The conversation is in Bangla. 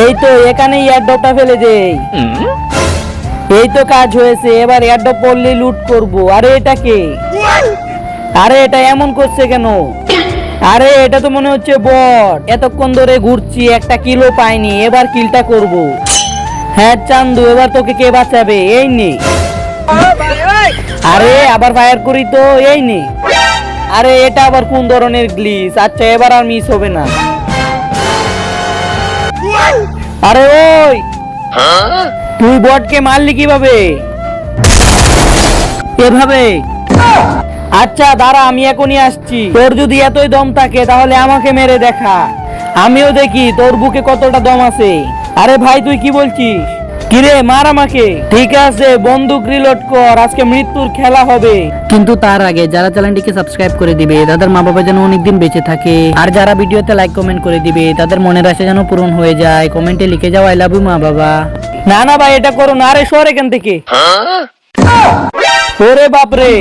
এই তো এখানে এয়ারড্রপটা ফেলে দেই। এই তো কাজ হয়েছে, এবার এয়ারড্রপ পড়লে লুট করব। আরে এটা কে? আরে এটা এমন করছে কেন? আরে এটা তো মনে হচ্ছে বট। এতক্ষণ ধরে ঘুরছি, একটা কিলো পাইনি, এবার কিলটা করব। হ্যাঁ চান্দু, এবার তোকে কে বাঁচাবে? এই নে। আরে আবার ফায়ার করি তো, এই নে। আরে এটা আবার কোন ধরনের গ্লিচ? আচ্ছা এবার আর মিস হবে না। আরে ওই তুই বটকে মারলি কিভাবে? এভাবে? আচ্ছা দাঁড়া, আমি এখনই আসছি। তোর যদি এতই দম থাকে তাহলে আমাকে মেরে দেখা, আমিও দেখি তোর বুকে কতটা দম আছে। আরে ভাই তুই কি বলছিস? কিরে মার আমাকে। ঠিক আছে বন্দুক রিলোড কর, আজকে মৃত্যুর খেলা হবে। কিন্তু তার আগে যারা চ্যানেলটিকে সাবস্ক্রাইব করে দিবে তাদের মা বাবা যেন অনেকদিন বেঁচে থাকে, আর যারা ভিডিওতে লাইক কমেন্ট করে দিবে তাদের মনের আশা যেন পূরণ হয়ে যায়। কমেন্টে লিখে যাও আই লাভ ইউ মা বাবা। না না ভাই এটা করো না, আরে সর এখান থেকে। ওরে বাপরে।